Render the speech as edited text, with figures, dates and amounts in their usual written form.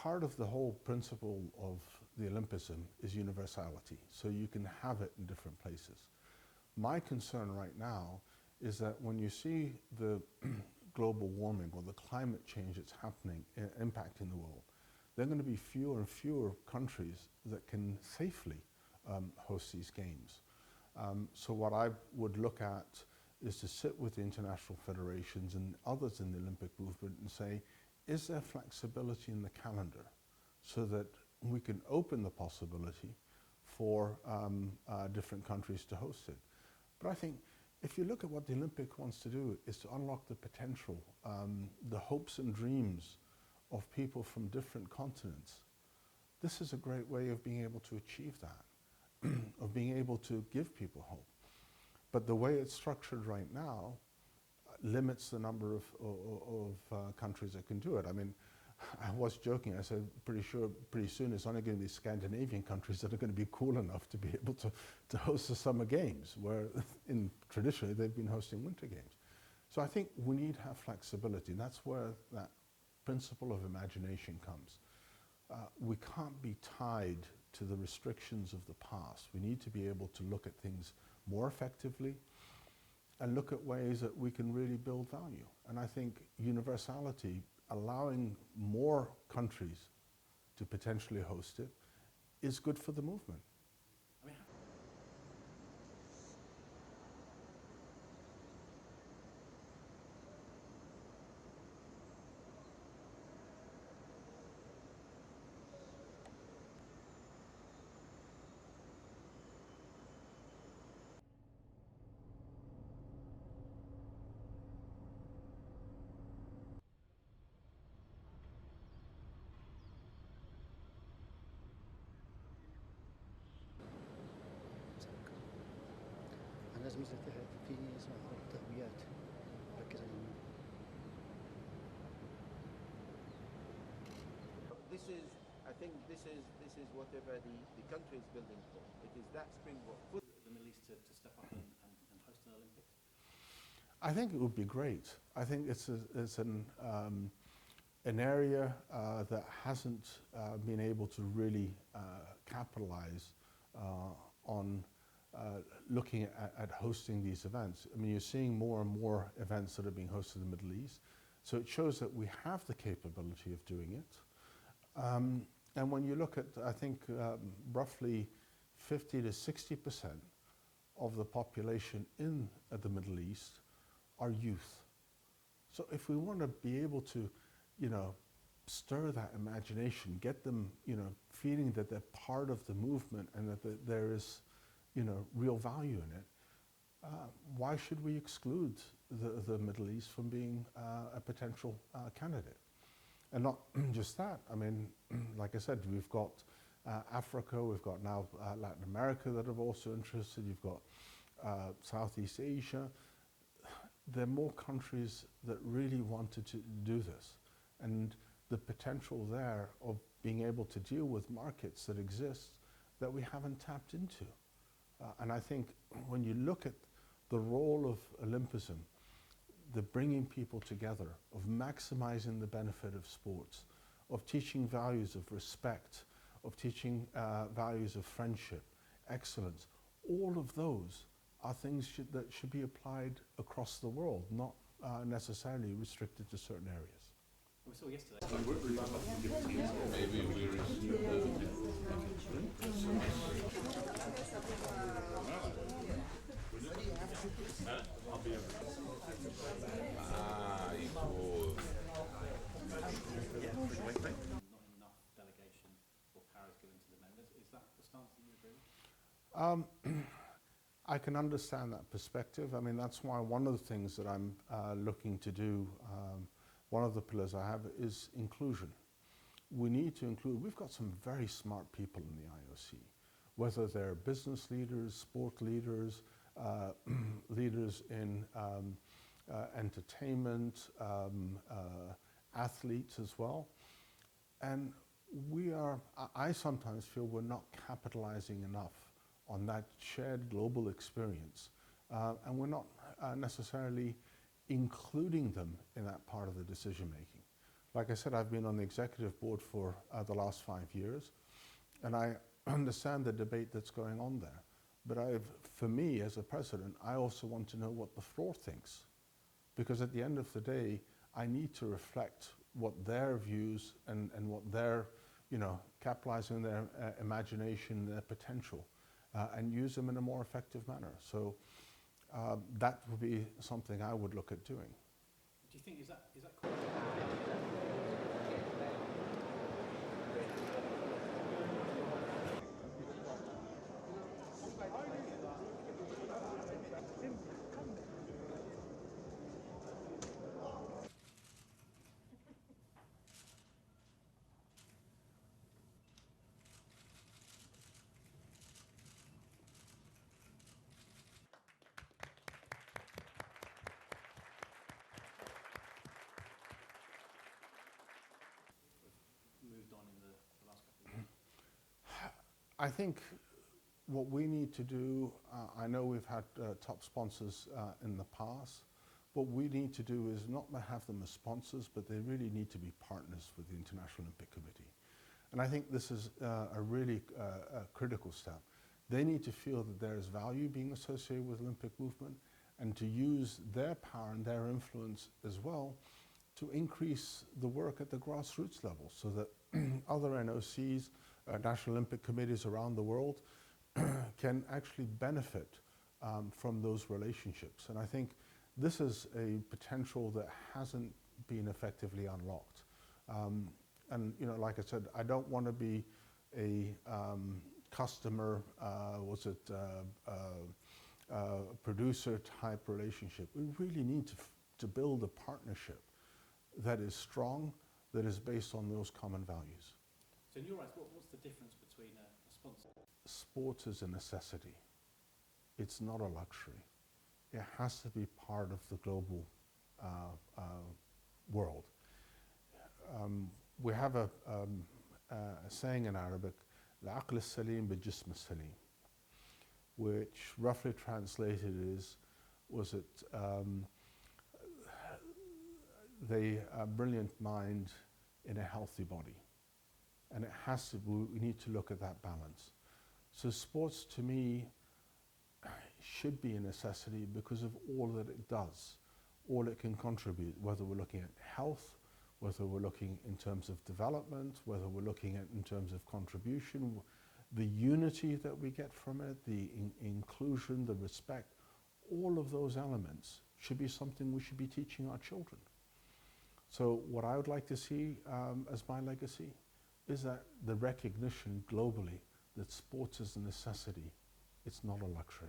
part of the whole principle of the Olympism is universality, so you can have it in different places. My concern right now is that when you see the global warming or the climate change that's happening, impacting the world, there are going to be fewer and fewer countries that can safely host these games. So what I would look at is to sit with the international federations and others in the Olympic movement and say, is there flexibility in the calendar so that we can open the possibility for different countries to host it? But I think if you look at what the Olympic wants to do, is to unlock the potential, the hopes and dreams of people from different continents. This is a great way of being able to achieve that, of being able to give people hope. But the way it's structured right now limits the number of countries that can do it. I mean, I was joking, I said pretty soon it's only going to be Scandinavian countries that are going to be cool enough to be able to host the summer games, where traditionally they've been hosting winter games. So I think we need to have flexibility, and that's where that principle of imagination comes. We can't be tied to the restrictions of the past. We need to be able to look at things more effectively and look at ways that we can really build value. And I think universality, allowing more countries to potentially host it, is good for the movement. لازم في اسمها تهويات ركز على I think this is whatever the country is building for. It is that springboard. The Middle East to step up and host an Olympics? I think it would be great. I think it's an area that hasn't been able to really capitalize on looking at hosting these events. I mean, you're seeing more and more events that are being hosted in the Middle East. So it shows that we have the capability of doing it. And when you look at, I think, roughly 50 to 60% of the population in the Middle East are youth. So if we want to be able to, stir that imagination, get them, feeling that they're part of the movement and that there is, real value in it, why should we exclude the Middle East from being a potential candidate? And not just that, I mean, like I said, we've got Africa, we've got now Latin America that are also interested, you've got Southeast Asia. There are more countries that really wanted to do this. And the potential there of being able to deal with markets that exist that we haven't tapped into. And I think when you look at the role of Olympism, the bringing people together, of maximizing the benefit of sports, of teaching values of respect, of teaching values of friendship, excellence, all of those are things that should be applied across the world, not necessarily restricted to certain areas. We saw yesterday. Maybe we received I'll be over. it was. Not enough delegation or powers given to the members. Is that the stance that you agree with? I can understand that perspective. I mean, that's why one of the things that I'm looking to do, one of the pillars I have is inclusion. We need to include, we've got some very smart people in the IOC, whether they're business leaders, sport leaders, leaders in entertainment, athletes as well. And I sometimes feel we're not capitalizing enough on that shared global experience. And we're not necessarily including them in that part of the decision making. Like I said, I've been on the executive board for the last 5 years, and I understand the debate that's going on there. But for me, as a president, I also want to know what the floor thinks. Because at the end of the day, I need to reflect what their views and what their, capitalizing their imagination, their potential, and use them in a more effective manner. So that would be something I would look at doing. Do you think, is that moved on in the last couple of years? I think what we need to do, I know we've had top sponsors in the past. What we need to do is not have them as sponsors, but they really need to be partners with the International Olympic Committee. And I think this is a really critical step. They need to feel that there is value being associated with Olympic movement, and to use their power and their influence as well to increase the work at the grassroots level, so that other NOCs, National Olympic Committees around the world can actually benefit from those relationships. And I think this is a potential that hasn't been effectively unlocked. And like I said, I don't want to be a customer, producer type relationship. We really need to build a partnership that is strong, that is based on those common values. So in your eyes, what's the difference between a sponsor? Sport is a necessity. It's not a luxury. It has to be part of the global world. We have a saying in Arabic, العقل السليم بالجسم السليم, which roughly translated is, the brilliant mind in a healthy body. And it has to, we need to look at that balance. So sports, to me, should be a necessity because of all that it does, all it can contribute, whether we're looking at health, whether we're looking in terms of development, whether we're looking at in terms of contribution, the unity that we get from it, the inclusion, the respect, all of those elements should be something we should be teaching our children. So what I would like to see as my legacy is that the recognition globally that sports is a necessity, it's not a luxury.